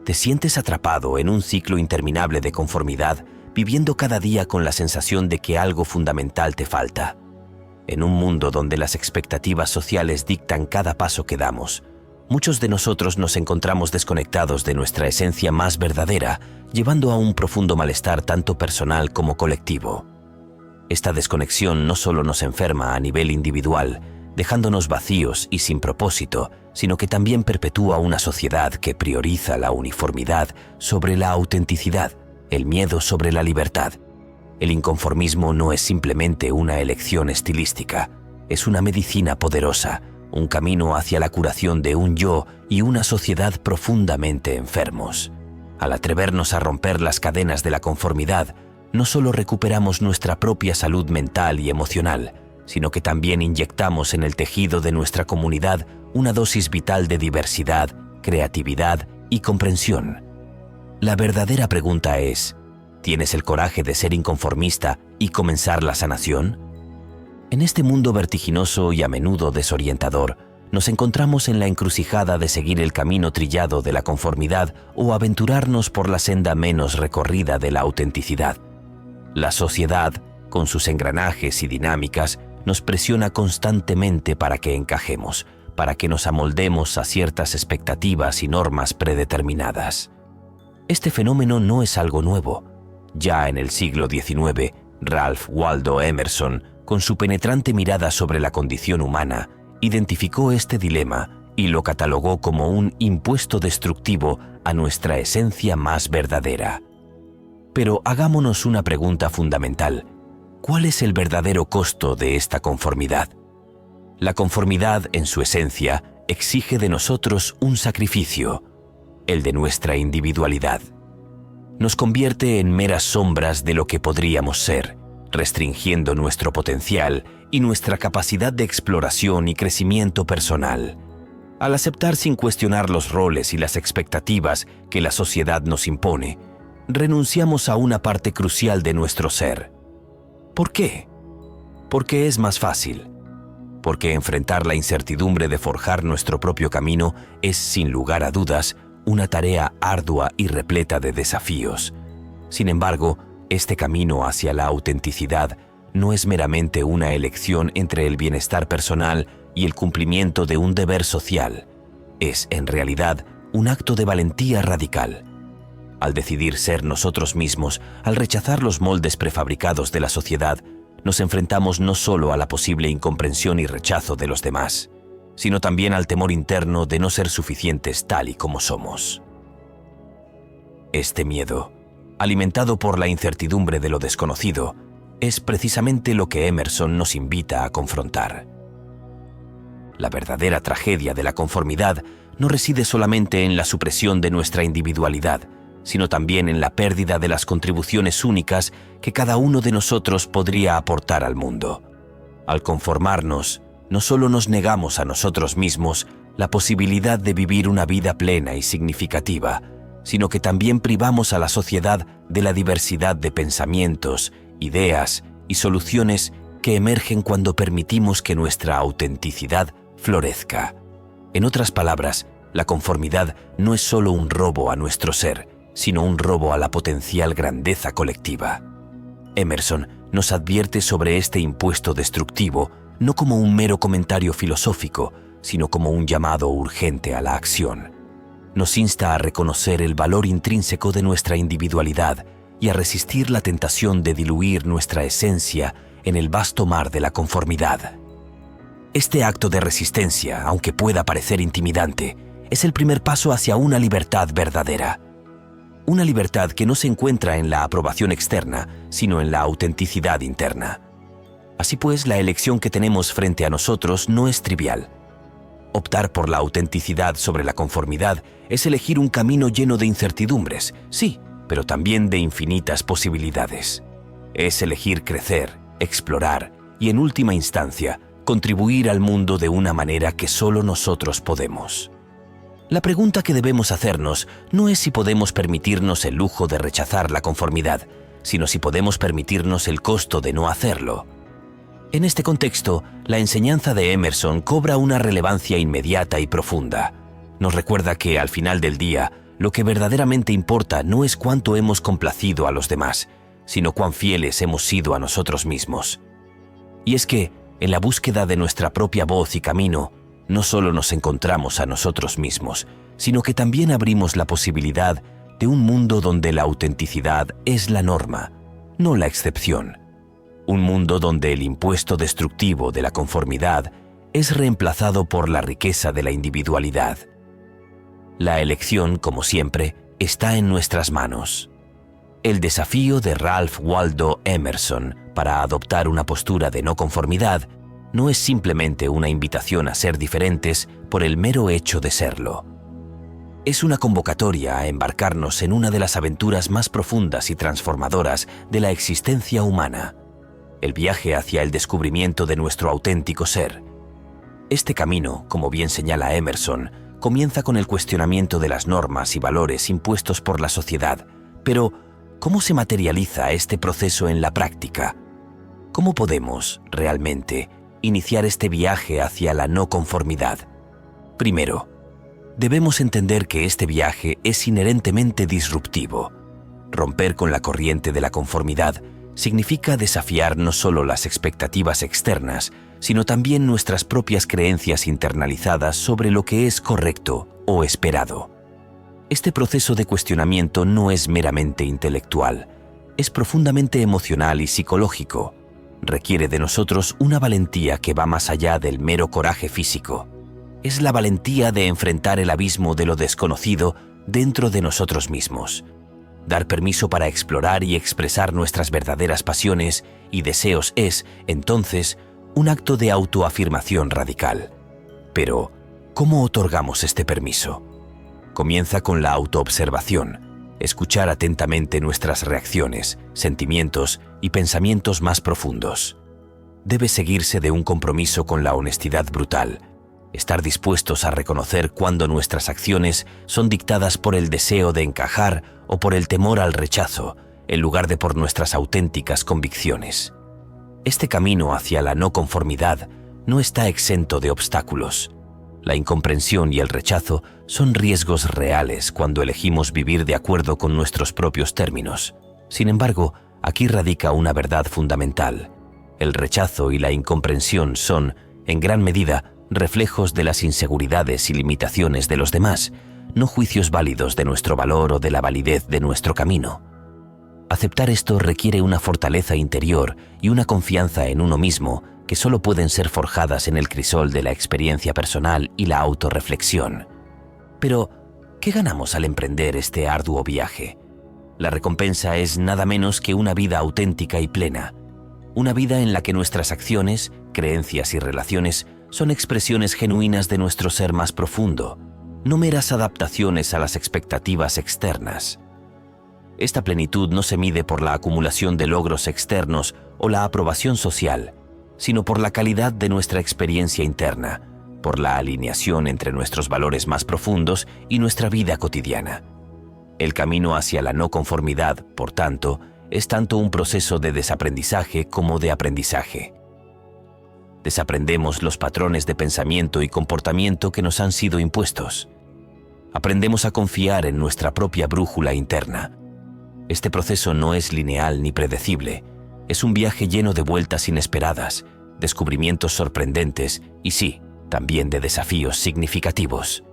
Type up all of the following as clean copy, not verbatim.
¿Te sientes atrapado en un ciclo interminable de conformidad, viviendo cada día con la sensación de que algo fundamental te falta? En un mundo donde las expectativas sociales dictan cada paso que damos, muchos de nosotros nos encontramos desconectados de nuestra esencia más verdadera, llevando a un profundo malestar tanto personal como colectivo. Esta desconexión no solo nos enferma a nivel individual, dejándonos vacíos y sin propósito, sino que también perpetúa una sociedad que prioriza la uniformidad sobre la autenticidad, el miedo sobre la libertad. El inconformismo no es simplemente una elección estilística, es una medicina poderosa, un camino hacia la curación de un yo y una sociedad profundamente enfermos. Al atrevernos a romper las cadenas de la conformidad, no solo recuperamos nuestra propia salud mental y emocional, sino que también inyectamos en el tejido de nuestra comunidad una dosis vital de diversidad, creatividad y comprensión. La verdadera pregunta es, ¿tienes el coraje de ser inconformista y comenzar la sanación? En este mundo vertiginoso y a menudo desorientador, nos encontramos en la encrucijada de seguir el camino trillado de la conformidad o aventurarnos por la senda menos recorrida de la autenticidad. La sociedad, con sus engranajes y dinámicas, nos presiona constantemente para que encajemos, para que nos amoldemos a ciertas expectativas y normas predeterminadas. Este fenómeno no es algo nuevo. Ya en el siglo XIX, Ralph Waldo Emerson, con su penetrante mirada sobre la condición humana, identificó este dilema y lo catalogó como un impuesto destructivo a nuestra esencia más verdadera. Pero hagámonos una pregunta fundamental. ¿Cuál es el verdadero costo de esta conformidad? La conformidad, en su esencia, exige de nosotros un sacrificio, el de nuestra individualidad. Nos convierte en meras sombras de lo que podríamos ser, restringiendo nuestro potencial y nuestra capacidad de exploración y crecimiento personal. Al aceptar sin cuestionar los roles y las expectativas que la sociedad nos impone, renunciamos a una parte crucial de nuestro ser. ¿Por qué? Porque es más fácil. Porque enfrentar la incertidumbre de forjar nuestro propio camino es, sin lugar a dudas, una tarea ardua y repleta de desafíos. Sin embargo, este camino hacia la autenticidad no es meramente una elección entre el bienestar personal y el cumplimiento de un deber social. Es, en realidad, un acto de valentía radical. Al decidir ser nosotros mismos, al rechazar los moldes prefabricados de la sociedad, nos enfrentamos no solo a la posible incomprensión y rechazo de los demás, sino también al temor interno de no ser suficientes tal y como somos. Este miedo, alimentado por la incertidumbre de lo desconocido, es precisamente lo que Emerson nos invita a confrontar. La verdadera tragedia de la conformidad no reside solamente en la supresión de nuestra individualidad, sino también en la pérdida de las contribuciones únicas que cada uno de nosotros podría aportar al mundo. Al conformarnos, no solo nos negamos a nosotros mismos la posibilidad de vivir una vida plena y significativa, sino que también privamos a la sociedad de la diversidad de pensamientos, ideas y soluciones que emergen cuando permitimos que nuestra autenticidad florezca. En otras palabras, la conformidad no es solo un robo a nuestro ser, sino un robo a la potencial grandeza colectiva. Emerson nos advierte sobre este impuesto destructivo no como un mero comentario filosófico, sino como un llamado urgente a la acción. Nos insta a reconocer el valor intrínseco de nuestra individualidad y a resistir la tentación de diluir nuestra esencia en el vasto mar de la conformidad. Este acto de resistencia, aunque pueda parecer intimidante, es el primer paso hacia una libertad verdadera. Una libertad que no se encuentra en la aprobación externa, sino en la autenticidad interna. Así pues, la elección que tenemos frente a nosotros no es trivial. Optar por la autenticidad sobre la conformidad es elegir un camino lleno de incertidumbres, sí, pero también de infinitas posibilidades. Es elegir crecer, explorar y, en última instancia, contribuir al mundo de una manera que solo nosotros podemos. La pregunta que debemos hacernos no es si podemos permitirnos el lujo de rechazar la conformidad, sino si podemos permitirnos el costo de no hacerlo. En este contexto, la enseñanza de Emerson cobra una relevancia inmediata y profunda. Nos recuerda que, al final del día, lo que verdaderamente importa no es cuánto hemos complacido a los demás, sino cuán fieles hemos sido a nosotros mismos. Y es que, en la búsqueda de nuestra propia voz y camino, no solo nos encontramos a nosotros mismos, sino que también abrimos la posibilidad de un mundo donde la autenticidad es la norma, no la excepción. Un mundo donde el impuesto destructivo de la conformidad es reemplazado por la riqueza de la individualidad. La elección, como siempre, está en nuestras manos. El desafío de Ralph Waldo Emerson para adoptar una postura de no conformidad no es simplemente una invitación a ser diferentes por el mero hecho de serlo. Es una convocatoria a embarcarnos en una de las aventuras más profundas y transformadoras de la existencia humana, el viaje hacia el descubrimiento de nuestro auténtico ser. Este camino, como bien señala Emerson, comienza con el cuestionamiento de las normas y valores impuestos por la sociedad, pero ¿cómo se materializa este proceso en la práctica? ¿Cómo podemos, realmente, iniciar este viaje hacia la no conformidad? Primero, debemos entender que este viaje es inherentemente disruptivo. Romper con la corriente de la conformidad significa desafiar no solo las expectativas externas, sino también nuestras propias creencias internalizadas sobre lo que es correcto o esperado. Este proceso de cuestionamiento no es meramente intelectual, es profundamente emocional y psicológico. Requiere de nosotros una valentía que va más allá del mero coraje físico. Es la valentía de enfrentar el abismo de lo desconocido dentro de nosotros mismos. Dar permiso para explorar y expresar nuestras verdaderas pasiones y deseos es, entonces, un acto de autoafirmación radical. Pero, ¿cómo otorgamos este permiso? Comienza con la autoobservación, escuchar atentamente nuestras reacciones, sentimientos y pensamientos más profundos. Debe seguirse de un compromiso con la honestidad brutal, estar dispuestos a reconocer cuando nuestras acciones son dictadas por el deseo de encajar o por el temor al rechazo, en lugar de por nuestras auténticas convicciones. Este camino hacia la no conformidad no está exento de obstáculos. La incomprensión y el rechazo son riesgos reales cuando elegimos vivir de acuerdo con nuestros propios términos. Sin embargo, aquí radica una verdad fundamental. El rechazo y la incomprensión son, en gran medida, reflejos de las inseguridades y limitaciones de los demás, no juicios válidos de nuestro valor o de la validez de nuestro camino. Aceptar esto requiere una fortaleza interior y una confianza en uno mismo que solo pueden ser forjadas en el crisol de la experiencia personal y la autorreflexión. Pero, ¿qué ganamos al emprender este arduo viaje? La recompensa es nada menos que una vida auténtica y plena, una vida en la que nuestras acciones, creencias y relaciones son expresiones genuinas de nuestro ser más profundo, no meras adaptaciones a las expectativas externas. Esta plenitud no se mide por la acumulación de logros externos o la aprobación social, sino por la calidad de nuestra experiencia interna, por la alineación entre nuestros valores más profundos y nuestra vida cotidiana. El camino hacia la no conformidad, por tanto, es tanto un proceso de desaprendizaje como de aprendizaje. Desaprendemos los patrones de pensamiento y comportamiento que nos han sido impuestos. Aprendemos a confiar en nuestra propia brújula interna. Este proceso no es lineal ni predecible. Es un viaje lleno de vueltas inesperadas, descubrimientos sorprendentes y sí, también de desafíos significativos.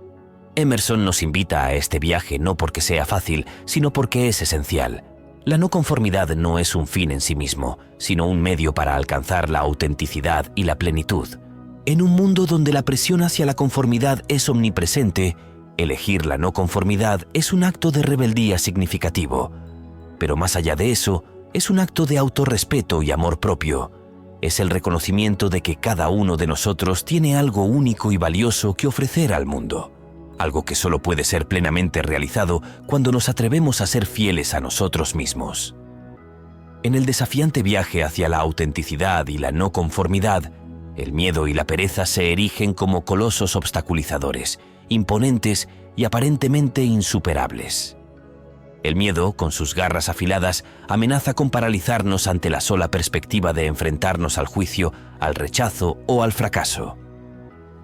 Emerson nos invita a este viaje no porque sea fácil, sino porque es esencial. La no conformidad no es un fin en sí mismo, sino un medio para alcanzar la autenticidad y la plenitud. En un mundo donde la presión hacia la conformidad es omnipresente, elegir la no conformidad es un acto de rebeldía significativo. Pero más allá de eso, es un acto de autorrespeto y amor propio. Es el reconocimiento de que cada uno de nosotros tiene algo único y valioso que ofrecer al mundo. Algo que solo puede ser plenamente realizado cuando nos atrevemos a ser fieles a nosotros mismos. En el desafiante viaje hacia la autenticidad y la no conformidad, el miedo y la pereza se erigen como colosos obstaculizadores, imponentes y aparentemente insuperables. El miedo, con sus garras afiladas, amenaza con paralizarnos ante la sola perspectiva de enfrentarnos al juicio, al rechazo o al fracaso.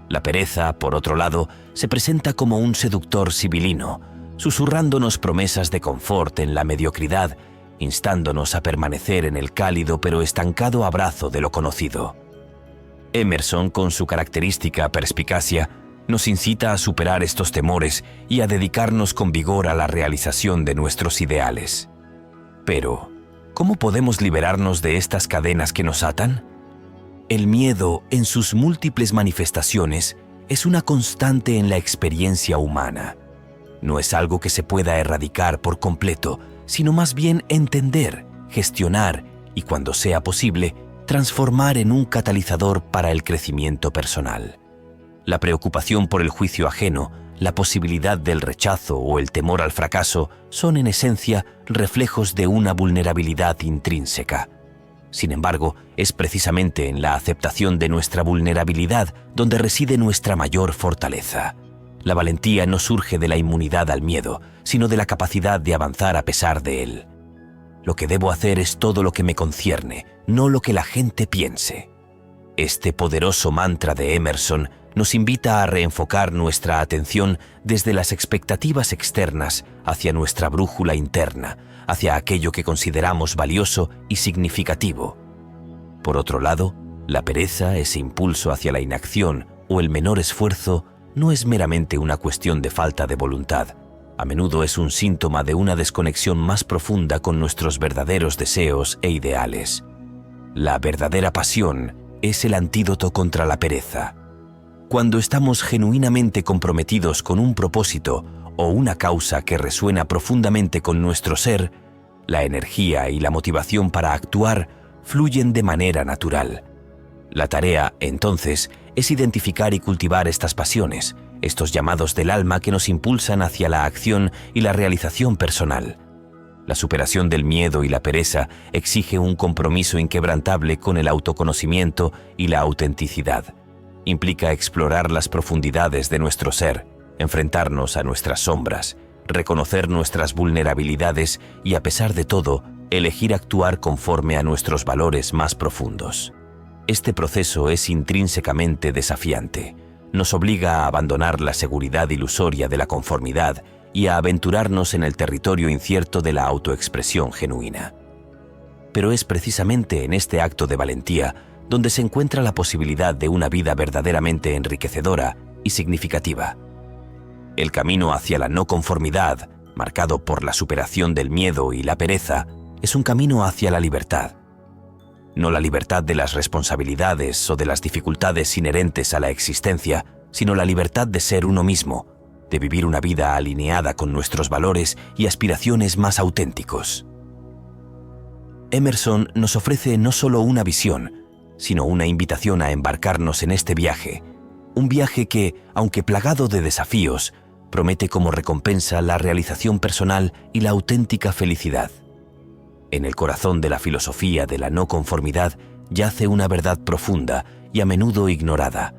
La pereza, por otro lado, se presenta como un seductor sibilino, susurrándonos promesas de confort en la mediocridad, instándonos a permanecer en el cálido pero estancado abrazo de lo conocido. Emerson, con su característica perspicacia, nos incita a superar estos temores y a dedicarnos con vigor a la realización de nuestros ideales. Pero, ¿cómo podemos liberarnos de estas cadenas que nos atan? El miedo, en sus múltiples manifestaciones, es una constante en la experiencia humana. No es algo que se pueda erradicar por completo, sino más bien entender, gestionar y, cuando sea posible, transformar en un catalizador para el crecimiento personal. La preocupación por el juicio ajeno, la posibilidad del rechazo o el temor al fracaso son en esencia reflejos de una vulnerabilidad intrínseca. Sin embargo, es precisamente en la aceptación de nuestra vulnerabilidad donde reside nuestra mayor fortaleza. La valentía no surge de la inmunidad al miedo, sino de la capacidad de avanzar a pesar de él. Lo que debo hacer es todo lo que me concierne, no lo que la gente piense. Este poderoso mantra de Emerson nos invita a reenfocar nuestra atención desde las expectativas externas hacia nuestra brújula interna, hacia aquello que consideramos valioso y significativo. Por otro lado, la pereza, ese impulso hacia la inacción o el menor esfuerzo, no es meramente una cuestión de falta de voluntad. A menudo es un síntoma de una desconexión más profunda con nuestros verdaderos deseos e ideales. La verdadera pasión es el antídoto contra la pereza. Cuando estamos genuinamente comprometidos con un propósito o una causa que resuena profundamente con nuestro ser, la energía y la motivación para actuar fluyen de manera natural. La tarea, entonces, es identificar y cultivar estas pasiones, estos llamados del alma que nos impulsan hacia la acción y la realización personal. La superación del miedo y la pereza exige un compromiso inquebrantable con el autoconocimiento y la autenticidad. Implica explorar las profundidades de nuestro ser, enfrentarnos a nuestras sombras, reconocer nuestras vulnerabilidades y, a pesar de todo, elegir actuar conforme a nuestros valores más profundos. Este proceso es intrínsecamente desafiante. Nos obliga a abandonar la seguridad ilusoria de la conformidad y a aventurarnos en el territorio incierto de la autoexpresión genuina. Pero es precisamente en este acto de valentía donde se encuentra la posibilidad de una vida verdaderamente enriquecedora y significativa. El camino hacia la no conformidad, marcado por la superación del miedo y la pereza, es un camino hacia la libertad. No la libertad de las responsabilidades o de las dificultades inherentes a la existencia, sino la libertad de ser uno mismo, de vivir una vida alineada con nuestros valores y aspiraciones más auténticos. Emerson nos ofrece no solo una visión, sino una invitación a embarcarnos en este viaje, un viaje que, aunque plagado de desafíos, promete como recompensa la realización personal y la auténtica felicidad. En el corazón de la filosofía de la no conformidad yace una verdad profunda y a menudo ignorada.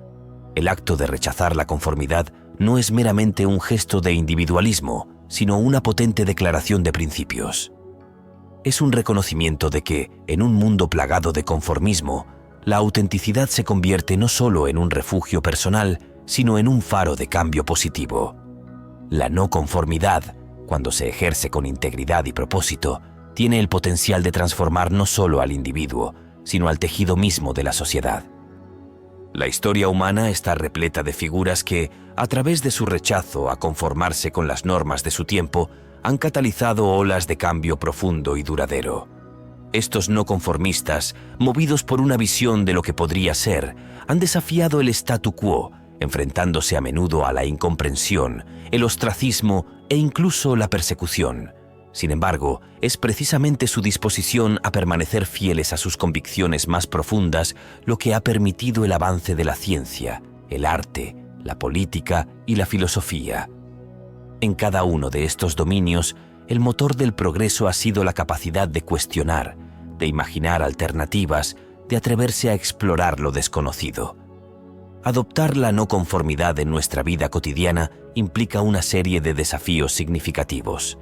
El acto de rechazar la conformidad no es meramente un gesto de individualismo, sino una potente declaración de principios. Es un reconocimiento de que, en un mundo plagado de conformismo, la autenticidad se convierte no solo en un refugio personal, sino en un faro de cambio positivo. La no conformidad, cuando se ejerce con integridad y propósito, tiene el potencial de transformar no solo al individuo, sino al tejido mismo de la sociedad. La historia humana está repleta de figuras que, a través de su rechazo a conformarse con las normas de su tiempo, han catalizado olas de cambio profundo y duradero. Estos no conformistas, movidos por una visión de lo que podría ser, han desafiado el statu quo, enfrentándose a menudo a la incomprensión, el ostracismo e incluso la persecución. Sin embargo, es precisamente su disposición a permanecer fieles a sus convicciones más profundas lo que ha permitido el avance de la ciencia, el arte, la política y la filosofía. En cada uno de estos dominios, el motor del progreso ha sido la capacidad de cuestionar, de imaginar alternativas, de atreverse a explorar lo desconocido. Adoptar la no conformidad en nuestra vida cotidiana implica una serie de desafíos significativos.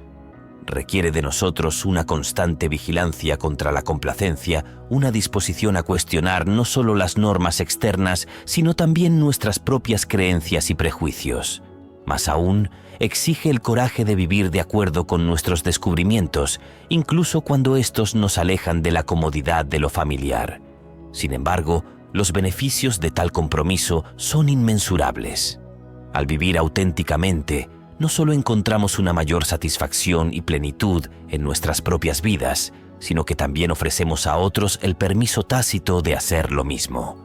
Requiere de nosotros una constante vigilancia contra la complacencia, una disposición a cuestionar no solo las normas externas, sino también nuestras propias creencias y prejuicios. Más aún, exige el coraje de vivir de acuerdo con nuestros descubrimientos, incluso cuando estos nos alejan de la comodidad de lo familiar. Sin embargo, los beneficios de tal compromiso son inmensurables. Al vivir auténticamente, no solo encontramos una mayor satisfacción y plenitud en nuestras propias vidas, sino que también ofrecemos a otros el permiso tácito de hacer lo mismo.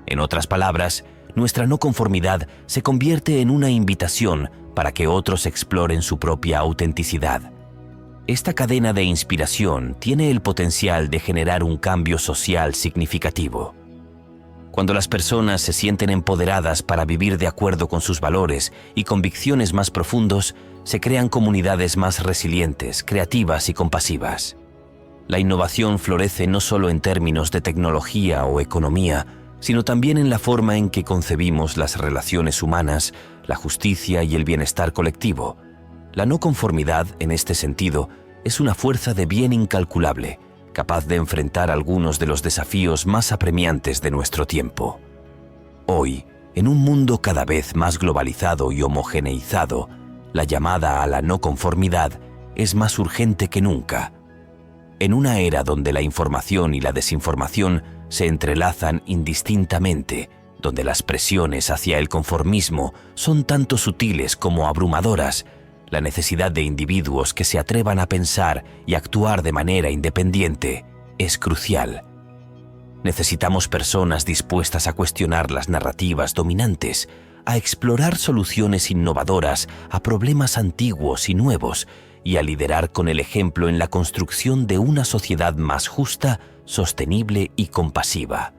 En otras palabras, nuestra no conformidad se convierte en una invitación para que otros exploren su propia autenticidad. Esta cadena de inspiración tiene el potencial de generar un cambio social significativo. Cuando las personas se sienten empoderadas para vivir de acuerdo con sus valores y convicciones más profundos, se crean comunidades más resilientes, creativas y compasivas. La innovación florece no solo en términos de tecnología o economía, sino también en la forma en que concebimos las relaciones humanas, la justicia y el bienestar colectivo. La no conformidad, en este sentido, es una fuerza de bien incalculable, capaz de enfrentar algunos de los desafíos más apremiantes de nuestro tiempo. Hoy, en un mundo cada vez más globalizado y homogeneizado, la llamada a la no conformidad es más urgente que nunca. En una era donde la información y la desinformación se entrelazan indistintamente, donde las presiones hacia el conformismo son tanto sutiles como abrumadoras, la necesidad de individuos que se atrevan a pensar y actuar de manera independiente es crucial. Necesitamos personas dispuestas a cuestionar las narrativas dominantes, a explorar soluciones innovadoras a problemas antiguos y nuevos y a liderar con el ejemplo en la construcción de una sociedad más justa, sostenible y compasiva.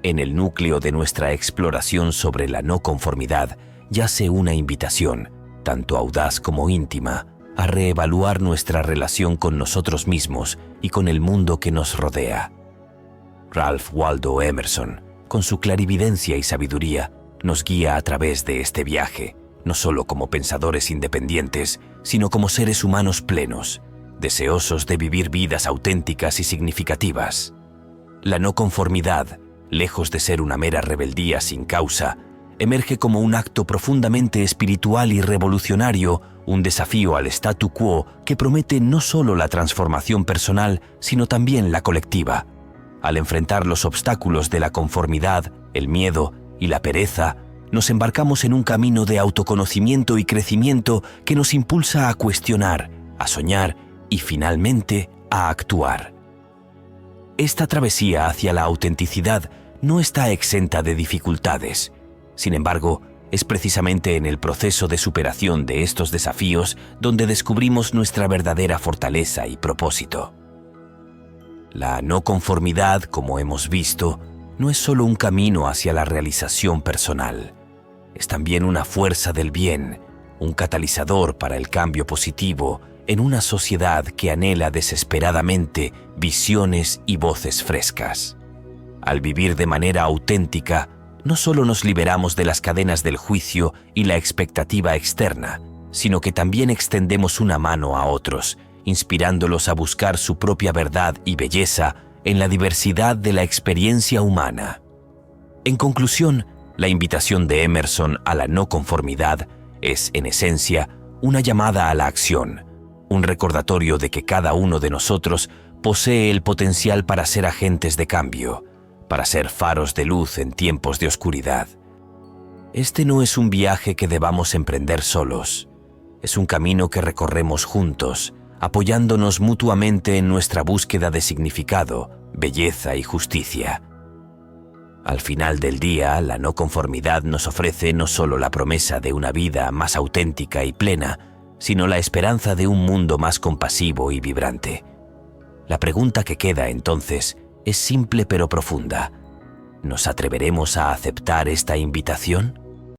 En el núcleo de nuestra exploración sobre la no conformidad yace una invitación, tanto audaz como íntima, a reevaluar nuestra relación con nosotros mismos y con el mundo que nos rodea. Ralph Waldo Emerson, con su clarividencia y sabiduría, nos guía a través de este viaje, no solo como pensadores independientes, sino como seres humanos plenos, deseosos de vivir vidas auténticas y significativas. La no conformidad, lejos de ser una mera rebeldía sin causa, emerge como un acto profundamente espiritual y revolucionario, un desafío al statu quo que promete no solo la transformación personal, sino también la colectiva. Al enfrentar los obstáculos de la conformidad, el miedo y la pereza, nos embarcamos en un camino de autoconocimiento y crecimiento que nos impulsa a cuestionar, a soñar y finalmente a actuar. Esta travesía hacia la autenticidad no está exenta de dificultades. Sin embargo, es precisamente en el proceso de superación de estos desafíos donde descubrimos nuestra verdadera fortaleza y propósito. La no conformidad, como hemos visto, no es solo un camino hacia la realización personal. Es también una fuerza del bien, un catalizador para el cambio positivo en una sociedad que anhela desesperadamente visiones y voces frescas. Al vivir de manera auténtica, no solo nos liberamos de las cadenas del juicio y la expectativa externa, sino que también extendemos una mano a otros, inspirándolos a buscar su propia verdad y belleza en la diversidad de la experiencia humana. En conclusión, la invitación de Emerson a la no conformidad es, en esencia, una llamada a la acción, un recordatorio de que cada uno de nosotros posee el potencial para ser agentes de cambio, para ser faros de luz en tiempos de oscuridad. Este no es un viaje que debamos emprender solos, es un camino que recorremos juntos, apoyándonos mutuamente en nuestra búsqueda de significado, belleza y justicia. Al final del día, la no conformidad nos ofrece no solo la promesa de una vida más auténtica y plena, sino la esperanza de un mundo más compasivo y vibrante. La pregunta que queda entonces es simple pero profunda. ¿Nos atreveremos a aceptar esta invitación?